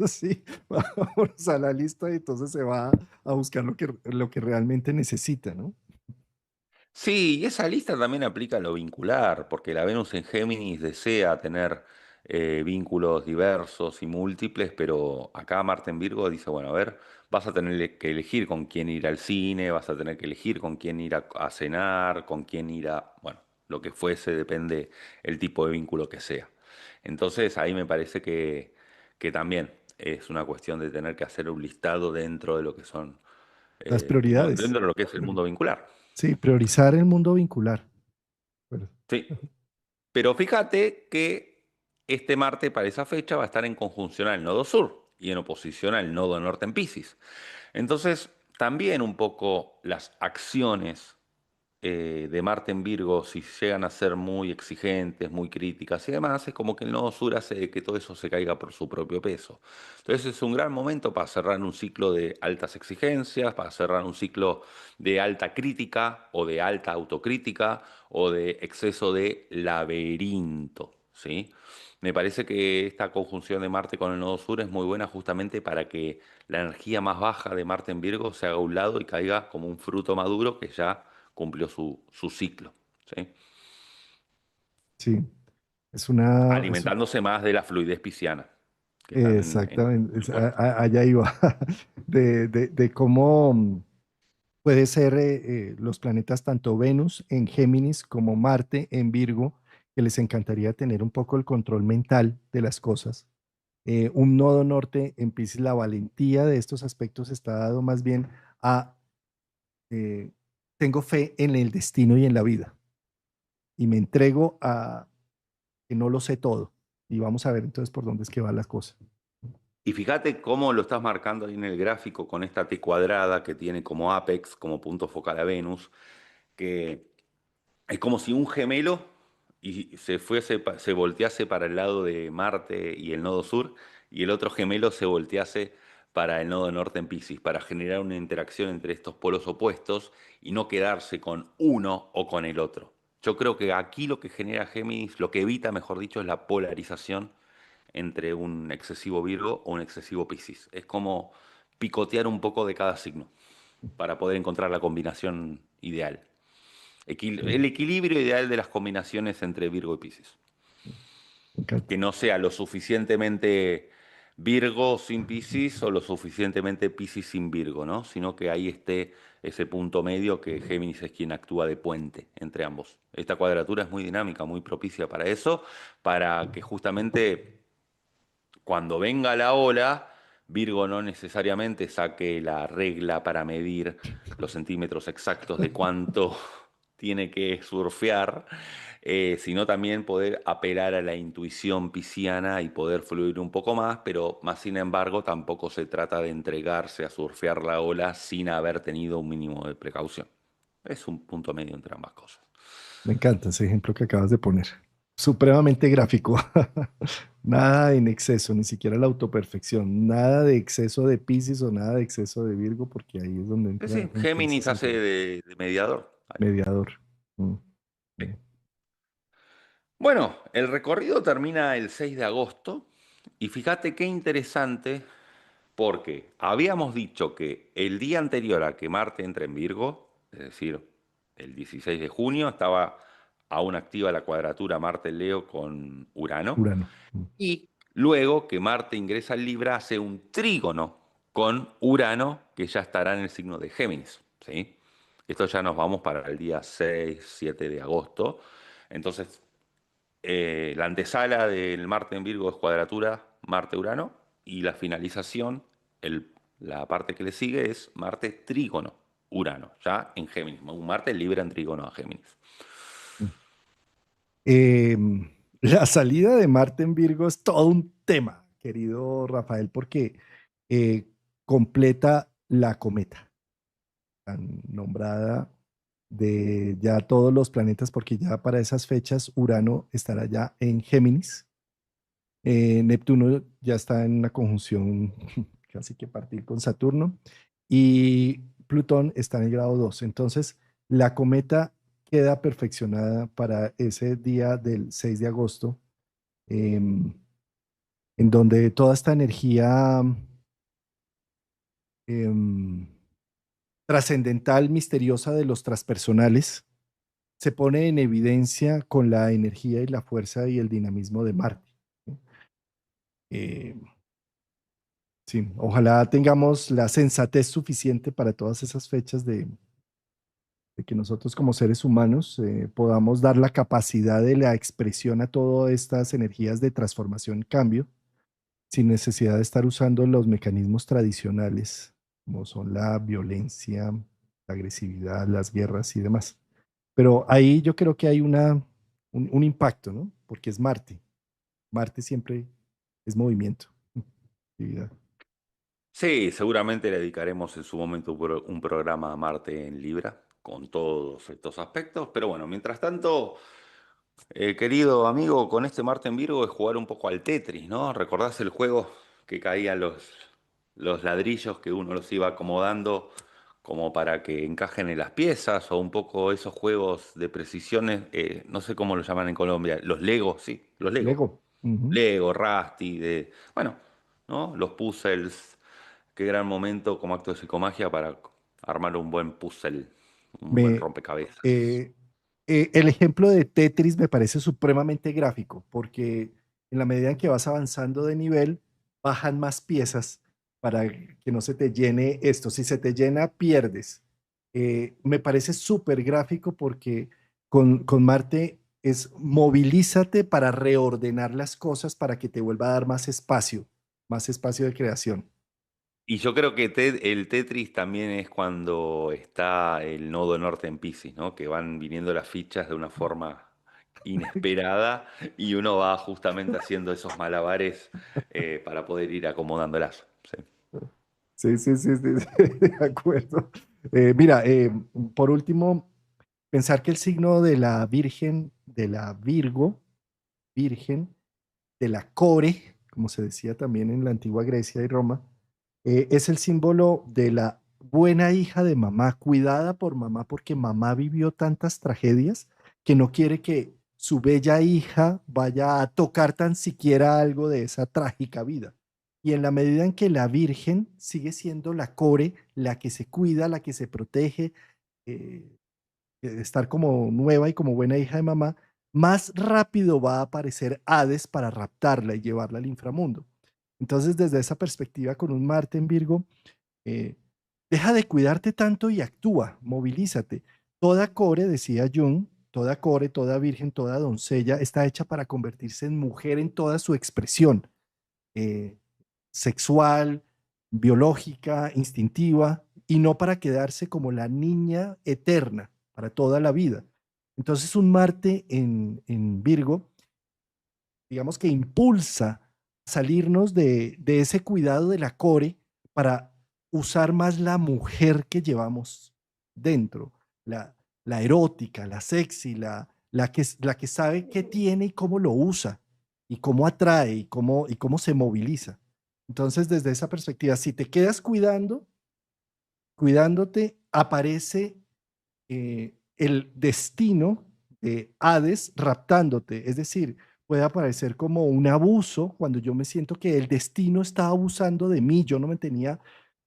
sí, vamos a la lista y entonces se va a buscar lo que realmente necesita, ¿no? Sí, y esa lista también aplica a lo vincular, porque la Venus en Géminis desea tener vínculos diversos y múltiples, pero acá Marte en Virgo dice, bueno, a ver, vas a tener que elegir con quién ir al cine, vas a tener que elegir con quién ir a cenar, con quién ir a, bueno, lo que fuese, depende el tipo de vínculo que sea. Entonces ahí me parece que también es una cuestión de tener que hacer un listado dentro de lo que son, Las prioridades. dentro de lo que es el mundo vincular. Sí, priorizar el mundo vincular. Bueno, Sí. Pero fíjate que este Marte para esa fecha va a estar en conjunción al nodo sur y en oposición al nodo norte en Piscis. Entonces, también un poco las acciones de Marte en Virgo, si llegan a ser muy exigentes, muy críticas y demás, es como que el nodo sur hace que todo eso se caiga por su propio peso. Entonces es un gran momento para cerrar un ciclo de altas exigencias, para cerrar un ciclo de alta crítica o de alta autocrítica o de exceso de laberinto, ¿sí? Me parece que esta conjunción de Marte con el nodo sur es muy buena justamente para que la energía más baja de Marte en Virgo se haga a un lado y caiga como un fruto maduro que ya cumplió su ciclo, ¿sí? sí, es una, Alimentándose más de la fluidez pisciana. que están Exactamente, Acuario. allá iba, de cómo puede ser los planetas tanto Venus en Géminis como Marte en Virgo, que les encantaría tener un poco el control mental de las cosas. Un nodo norte en Piscis, la valentía de estos aspectos está dado más bien a, eh, tengo fe en el destino y en la vida, y me entrego a que no lo sé todo. Y vamos a ver entonces por dónde es que va la cosa. Y fíjate cómo lo estás marcando ahí en el gráfico con esta T cuadrada que tiene como apex, como punto focal a Venus, que es como si un gemelo y se voltease para el lado de Marte y el nodo sur, y el otro gemelo se voltease para el nodo norte en Piscis, para generar una interacción entre estos polos opuestos y no quedarse con uno o con el otro. Yo creo que aquí lo que genera Géminis, lo que evita, mejor dicho, es la polarización entre un excesivo Virgo o un excesivo Piscis. Es como picotear un poco de cada signo para poder encontrar la combinación ideal. Sí, El equilibrio ideal de las combinaciones entre Virgo y Piscis. me encanta. Que no sea lo suficientemente Virgo sin Piscis o lo suficientemente Piscis sin Virgo, ¿no? Sino que ahí esté ese punto medio que Géminis es quien actúa de puente entre ambos. Esta cuadratura es muy dinámica, muy propicia para eso, para que justamente cuando venga la ola, Virgo no necesariamente saque la regla para medir los centímetros exactos de cuánto tiene que surfear, sino también poder apelar a la intuición pisciana y poder fluir un poco más, pero más sin embargo tampoco se trata de entregarse a surfear la ola sin haber tenido un mínimo de precaución. Es un punto medio entre ambas cosas. Me encanta ese ejemplo que acabas de poner. Supremamente gráfico. Nada en exceso, ni siquiera la autoperfección. Nada de exceso de Piscis o nada de exceso de Virgo, porque ahí es donde Sí, entra sí, entonces Géminis en hace juego. de mediador. Mediador. Mm, Sí. mm. Bueno, el recorrido termina el 6 de agosto y fíjate qué interesante porque habíamos dicho que el día anterior a que Marte entre en Virgo, es decir, el 16 de junio, estaba aún activa la cuadratura Marte-Leo con Urano Urano. Mm. y luego que Marte ingresa en Libra hace un trígono con Urano que ya estará en el signo de Géminis, ¿sí? Esto ya nos vamos para el día 6, 7 de agosto. Entonces, la antesala del Marte en Virgo es cuadratura Marte-Urano y la finalización, la parte que le sigue es Marte trígono Urano, ya en Géminis. Un Marte Libra en trígono a Géminis. La salida de Marte en Virgo es todo un tema, querido Rafael, porque eh, completa la cometa, tan nombrada de ya todos los planetas, porque ya para esas fechas Urano estará ya en Géminis. Neptuno ya está en una conjunción casi que partir con Saturno y Plutón está en el grado 2. Entonces, la cometa queda perfeccionada para ese día del 6 de agosto, em, en donde toda esta energía em, trascendental, misteriosa de los transpersonales se pone en evidencia con la energía y la fuerza y el dinamismo de Marte. Eh, Sí, ojalá tengamos la sensatez suficiente para todas esas fechas de que nosotros como seres humanos podamos dar la capacidad de la expresión a todas estas energías de transformación y cambio, sin necesidad de estar usando los mecanismos tradicionales, como son la violencia, la agresividad, las guerras y demás. Pero ahí yo creo que hay un impacto, ¿no? Porque es Marte. Marte siempre es movimiento, actividad. Sí, seguramente le dedicaremos en su momento un programa a Marte en Libra con todos estos aspectos, pero bueno, mientras tanto, querido amigo, con este Marte en Virgo es jugar un poco al Tetris, ¿no? ¿Recordás el juego que caían los ladrillos que uno los iba acomodando como para que encajen en las piezas o un poco esos juegos de precisiones, no sé cómo lo llaman en Colombia, los Lego, sí, los Lego. Lego. Ujú. Lego, Rusty, bueno, ¿no? Los puzzles, qué gran momento como acto de psicomagia para armar un buen puzzle, un buen Me, rompecabezas. eh, el ejemplo de Tetris me parece supremamente gráfico, porque en la medida en que vas avanzando de nivel, bajan más piezas para que no se te llene esto. Si se te llena, pierdes. Me parece súper gráfico porque con Marte es movilízate para reordenar las cosas para que te vuelva a dar más espacio de creación. Y yo creo que el Tetris también es cuando está el nodo norte en Piscis, ¿no? Que van viniendo las fichas de una forma inesperada y uno va justamente haciendo esos malabares para poder ir acomodándolas. Sí. Sí, sí, sí, sí, sí, de acuerdo. Mira, por último, pensar que el signo de la Virgen, de la Virgo, Virgen, de la Core, como se decía también en la antigua Grecia y Roma, es el símbolo de la buena hija de mamá, cuidada por mamá, porque mamá vivió tantas tragedias que no quiere que su bella hija vaya a tocar tan siquiera algo de esa trágica vida. Y en la medida en que la Virgen sigue siendo la core, la que se cuida, la que se protege, eh, estar como nueva y como buena hija de mamá, más rápido va a aparecer Hades para raptarla y llevarla al inframundo. Entonces, desde esa perspectiva, con un Marte en Virgo, eh, deja de cuidarte tanto y actúa, movilízate. Toda core, decía Jung, toda core, toda virgen, toda doncella está hecha para convertirse en mujer en toda su expresión, eh, sexual, biológica, instintiva, y no para quedarse como la niña eterna para toda la vida. Entonces un Marte en Virgo, digamos que impulsa salirnos de ese cuidado de la core para usar más la mujer que llevamos dentro, la erótica, la sexy, la que sabe qué tiene y cómo lo usa, y cómo atrae y cómo se moviliza. Entonces, desde esa perspectiva, si te quedas cuidándote, aparece el destino de Hades raptándote. Es decir, puede aparecer como un abuso cuando yo me siento que el destino está abusando de mí. Yo no me tenía,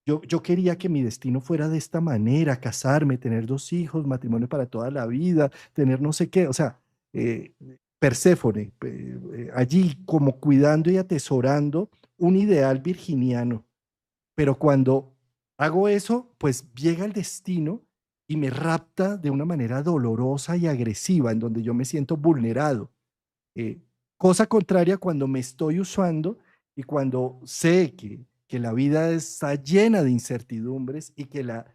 yo quería que mi destino fuera de esta manera, casarme, tener 2 hijos, matrimonio para toda la vida, tener no sé qué. O sea, eh, Perséfone, allí como cuidando y atesorando un ideal virginiano, pero cuando hago eso, pues llega el destino y me rapta de una manera dolorosa y agresiva, en donde yo me siento vulnerado. Eh, Cosa contraria cuando me estoy usando y cuando sé que la vida está llena de incertidumbres y que la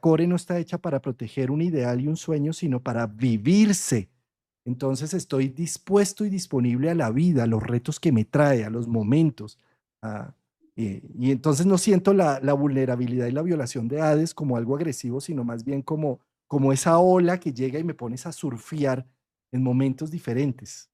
core no está hecha para proteger un ideal y un sueño, sino para vivirse. Entonces estoy dispuesto y disponible a la vida, a los retos que me trae, a los momentos. a- y entonces no siento la vulnerabilidad y la violación de Hades como algo agresivo, sino más bien como esa ola que llega y me pones a surfear en momentos diferentes.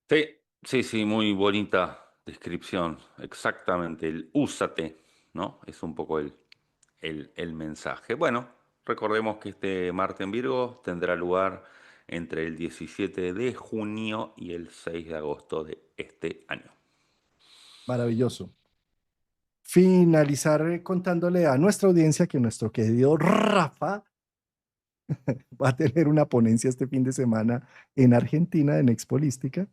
Sí, sí, sí, muy bonita descripción. Exactamente, el úsate, ¿no? Es un poco el mensaje. Bueno, recordemos que este Marte en Virgo tendrá lugar entre el 17 de junio y el 6 de agosto de este año. Maravilloso. Finalizar contándole a nuestra audiencia que nuestro querido Rafa va a tener una ponencia este fin de semana en Argentina, en Expolística.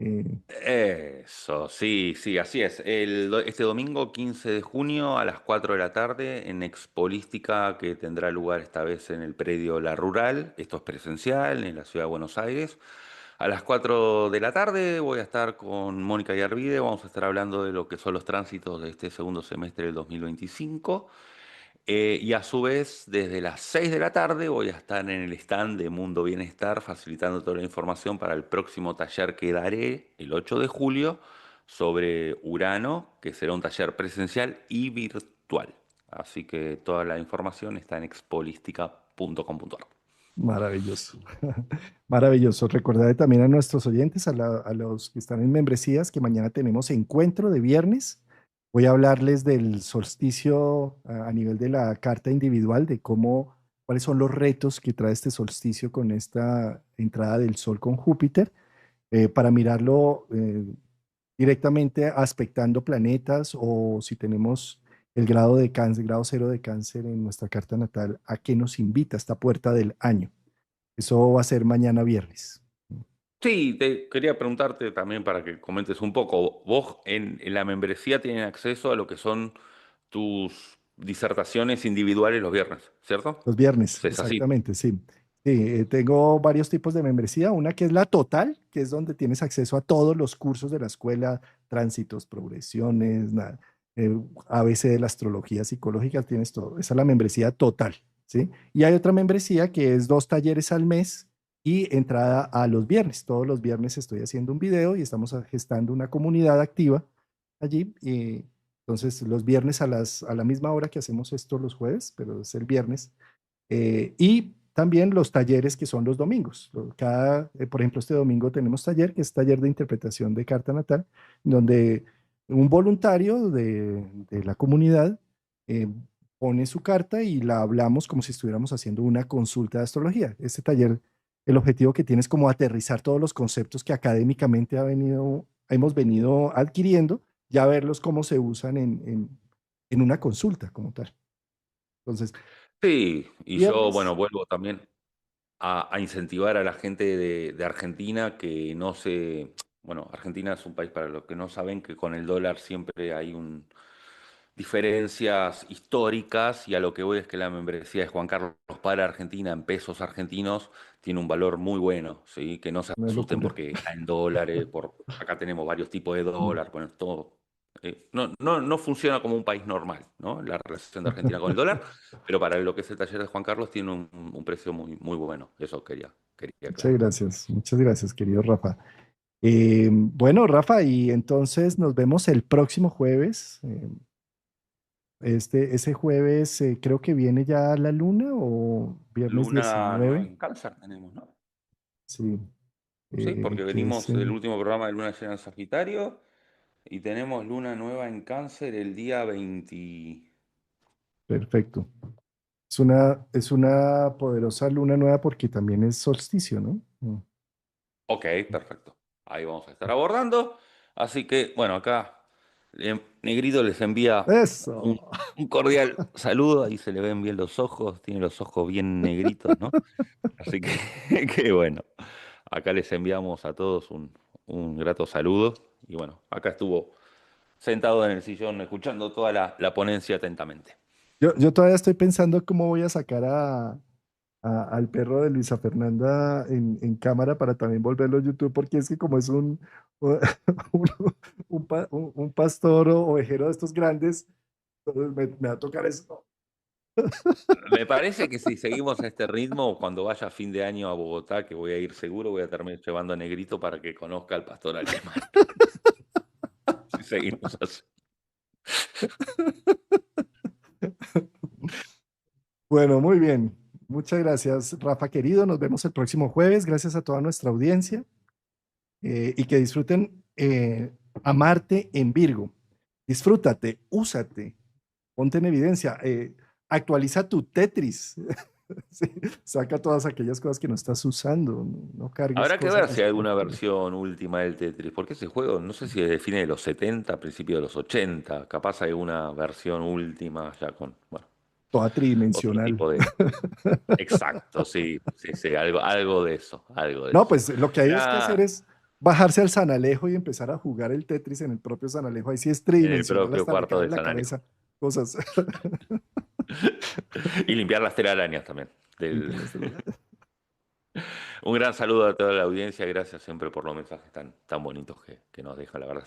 Eh, Eso, sí, sí, así es. Este domingo 15 de junio a las 4 de la tarde en Expolística, que tendrá lugar esta vez en el predio La Rural. Esto es presencial en la ciudad de Buenos Aires. A las 4 de la tarde voy a estar con Mónica Yarvide. Vamos a estar hablando de lo que son los tránsitos de este segundo semestre del 2025. Y a su vez, desde las 6 de la tarde voy a estar en el stand de Mundo Bienestar facilitando toda la información para el próximo taller que daré el 8 de julio sobre Urano, que será un taller presencial y virtual. Así que toda la información está en expolística.com.ar. Maravilloso. Maravilloso. Recordaré también a nuestros oyentes, a los que están en membresías, que mañana tenemos encuentro de viernes. Voy a hablarles del solsticio a nivel de la carta individual, de cómo, cuáles son los retos que trae este solsticio con esta entrada del Sol con Júpiter, para mirarlo directamente aspectando planetas o si tenemos el grado de cáncer, grado cero de cáncer en nuestra carta natal, a qué nos invita esta puerta del año. Eso va a ser mañana viernes. Sí, te quería preguntarte también para que comentes un poco. Vos en la membresía tienen acceso a lo que son tus disertaciones individuales los viernes, ¿cierto? Los viernes, ¿Es así? exactamente, sí. Sí, tengo varios tipos de membresía. Una que es la total, que es donde tienes acceso a todos los cursos de la escuela, tránsitos, progresiones, eh, ABC de la astrología psicológica, tienes todo. Esa es la membresía total, ¿sí? Y hay otra membresía que es 2 talleres al mes y entrada a los viernes. Todos los viernes estoy haciendo un video y estamos gestando una comunidad activa allí. Entonces, los viernes a la misma hora que hacemos esto los jueves, pero es el viernes. Y también los talleres que son los domingos. Por ejemplo, este domingo tenemos taller, que es taller de interpretación de carta natal, donde un voluntario de la comunidad eh, pone su carta y la hablamos como si estuviéramos haciendo una consulta de astrología. Este taller, el objetivo que tiene es como aterrizar todos los conceptos que académicamente hemos venido adquiriendo, ya verlos cómo se usan en una consulta como tal. Entonces, Sí, y yo, viernes. bueno, vuelvo también a incentivar a la gente de Argentina que no se... Bueno, Argentina es un país, para los que no saben, que con el dólar siempre hay diferencias históricas, y a lo que voy es que la membresía de Juan Carlos para Argentina en pesos argentinos tiene un valor muy bueno, ¿sí? Que no se Una asusten locura. porque está en dólares, acá tenemos varios tipos de Mm. dólar, bueno, todo... no funciona como un país normal, ¿no? La relación de Argentina con el dólar, pero para lo que es el taller de Juan Carlos tiene un precio muy, muy bueno. Eso quería aclarar. Muchas gracias, querido Rafa. Bueno, Rafa, y entonces nos vemos el próximo jueves. Ese jueves creo que viene ya la luna o viernes Luna nueva 19. en Cáncer tenemos, ¿no? Sí, Sí, porque que es venimos del último programa de Luna llena en Sagitario y tenemos Luna nueva en Cáncer el día 20. perfecto. Es una poderosa luna nueva porque también es solsticio, ¿no? Ok, perfecto. Ahí vamos a estar abordando. Así que, bueno, acá Negrito les envía un, Eso. un cordial saludo. Ahí se le ven bien los ojos, tiene los ojos bien negritos, ¿no? Así que, que bueno, acá les enviamos a todos un grato saludo. Y bueno, acá estuvo sentado en el sillón escuchando toda la ponencia atentamente. Yo todavía estoy pensando cómo voy a sacar al perro de Luisa Fernanda en cámara para también volverlo a YouTube, porque es que como es un, un pastor o ovejero de estos grandes, entonces me va a tocar eso. Me parece que si seguimos a este ritmo, cuando vaya a fin de año a Bogotá, que voy a ir seguro, voy a terminar llevando a Negrito para que conozca al pastor alemán. Si seguimos así. Bueno, muy bien. Muchas gracias, Rafa querido. Nos vemos el próximo jueves. Gracias a toda nuestra audiencia y que disfruten a Marte en Virgo. Disfrútate, úsate, ponte en evidencia, actualiza tu Tetris. Sí, saca todas aquellas cosas que no estás usando, no cargues Habrá que cosas ver si así hay por alguna fuera. versión última del Tetris, porque ese juego no sé si es de fines de los 70, principios de los 80. Capaz hay una versión última ya con, bueno, Toda otro tridimensional. tipo de... Exacto, sí, sí, sí, algo de eso, algo de No, eso. pues lo que hay es que hacer Ya es bajarse al San Alejo y empezar a jugar el Tetris en el propio San Alejo. Ahí sí es en el tridimensional, propio hasta le cuarto cabe de en la San Alejo. cabeza cosas. Y limpiar las telarañas también. Limpiar las telarañas. Un gran saludo a toda la audiencia. Gracias siempre por los mensajes tan bonitos que nos dejan. La verdad,